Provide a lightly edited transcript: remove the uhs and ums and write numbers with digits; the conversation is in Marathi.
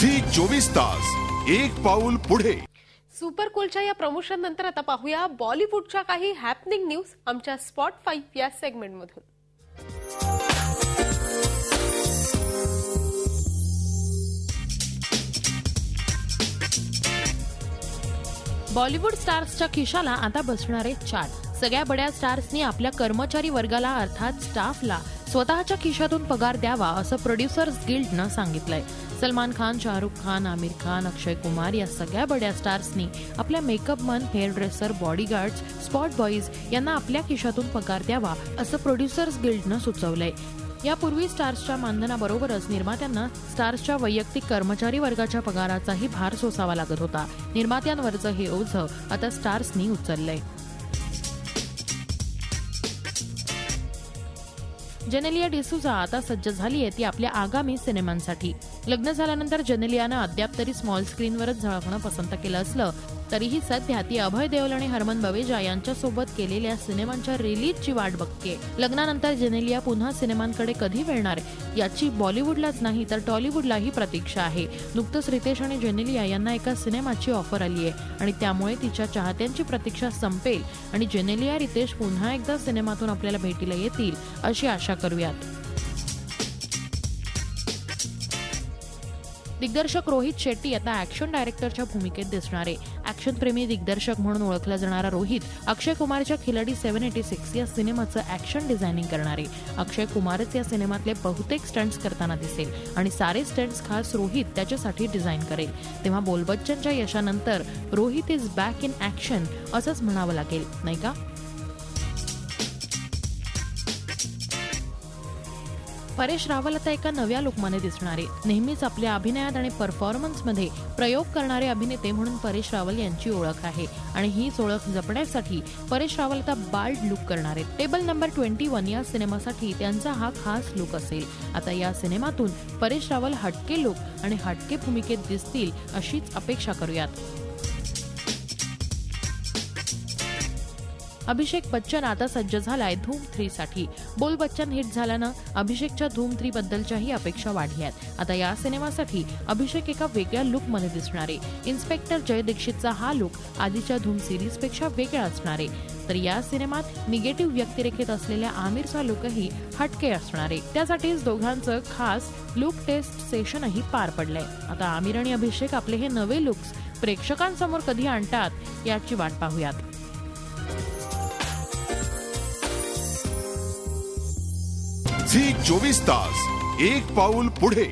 झी 24 तास एक पाऊल पुढे। सुपर कूलच्या या प्रमोशन नंतर आता पाहूया बॉलिवूडच्या काही हॅपनिंग न्यूज आमच्या स्पॉट 5 या सेगमेंट मधून। बॉलिवूड स्टार्सच्या खिशाला आता बसणारे चाट। सगळ्या बड्या स्टार्सनी आपल्या कर्मचारी वर्गाला अर्थात स्टाफला स्वतःच्या खिशातून पगार द्यावा असं प्रोड्युसर्स गिल्डनं सांगितलंय। सलमान खान, शाहरुख खान, आमिर खान, अक्षय कुमार या सगळ्या बड्या स्टार्सनी आपल्या मेकअप मन, hair dresser, bodyguards, spot boys यांना आपल्या खिशातून पगार द्यावा असं प्रोड्युसर्स गिल्डनं सुचवलंय। यापूर्वी स्टार्सच्या मानधनाबरोबरच निर्मात्यांना स्टार्सच्या वैयक्तिक कर्मचारी वर्गाच्या पगाराचाही भार सोसावा लागत होता। निर्मात्यांवरचं हे ओझं आता स्टार्सनी उचललंय। जेनेलिया डिसूजा आता सज्ज झालीये ती आपल्या आगामी सिनेमांसाठी। लग्न झाल्यानंतर जेनेलियानं अद्याप तरी स्मॉल स्क्रीनवरच झळकणं पसंत केलं असलं तरीही सध्या ती अभय देओल आणि हरमन बवेजा यांच्यासोबत केलेल्या सिनेमांच्या रिलीजची वाट बघतेय। लग्नानंतर जेनेलिया पुन्हा सिनेमांकडे कधी वळणार याची बॉलिवूडलाच नाही तर टॉलिवूडलाही प्रतीक्षा आहे। नुकतंच रितेश आणि जेनेलिया यांना एका सिनेमाची ऑफर आली आहे आणि त्यामुळे तिच्या चाहत्यांची प्रतीक्षा संपेल आणि जेनेलिया रितेश पुन्हा एकदा सिनेमातून आपल्याला भेटीला येतील अशी आशा करूयात। दिग्दर्शक रोहित शेट्टी आता ऍक्शन डायरेक्टरच्या भूमिकेत दिसणार आहे। ऍक्शन प्रेमी दिग्दर्शक म्हणून ओळखला जाणारा रोहित अक्षय कुमारच्या खिलाडी 786 या सिनेमाचं ऍक्शन डिझायनिंग करणार आहे। अक्षय कुमारच या सिनेमातले बहुतेक स्टंट्स करताना दिसेल आणि सारे स्टंट्स खास रोहित त्याच्यासाठी डिझाईन करेल। तेव्हा बोल बच्चनच्या यशानंतर Rohit is back in action असंच म्हणावं लागेल, नाही का? परेश रावल आता एका नव्या लुकमध्ये दिसणार आहे। नेहमीच आपल्या अभिनयात आणि परफॉर्मन्समध्ये प्रयोग करणारे अभिनेते म्हणून परेश रावल यांची ओळख आहे आणि हीच ओळख जपण्यासाठी परेश रावल आता बाल्ड लुक करणार आहेत। टेबल नंबर 21 या सिनेमासाठी त्यांचा हा खास लुक असेल। आता या सिनेमातून परेश रावल हटके लुक आणि हटके भूमिकेत दिसतील अशीच अपेक्षा करूयात। अभिषेक बच्चन आता सज्ज झालाय धूम 3 साठी। बोल बच्चन हिट झाल्यानं अभिषेकच्या धूम 3 बद्दलच्याही अपेक्षा वाढल्यात। आता या सिनेमासाठी अभिषेक एका वेगळ्या लुकमध्ये दिसणार आहे। इन्स्पेक्टर जय दीक्षितचा हा लुक आधीच्या धूम सिरीजपेक्षा वेगळा असणार आहे। तर या सिनेमात निगेटिव्ह व्यक्तिरेखेत असलेल्या आमिरचा लुकही हटके असणार आहे। त्यासाठीच दोघांचं खास लुक टेस्ट सेशनही पार पडलंय। आता आमिर आणि अभिषेक आपले हे नवे लुक्स प्रेक्षकांसमोर कधी आणतात याची वाट पाहूयात। झी 24 तास एक पाऊल पुढे।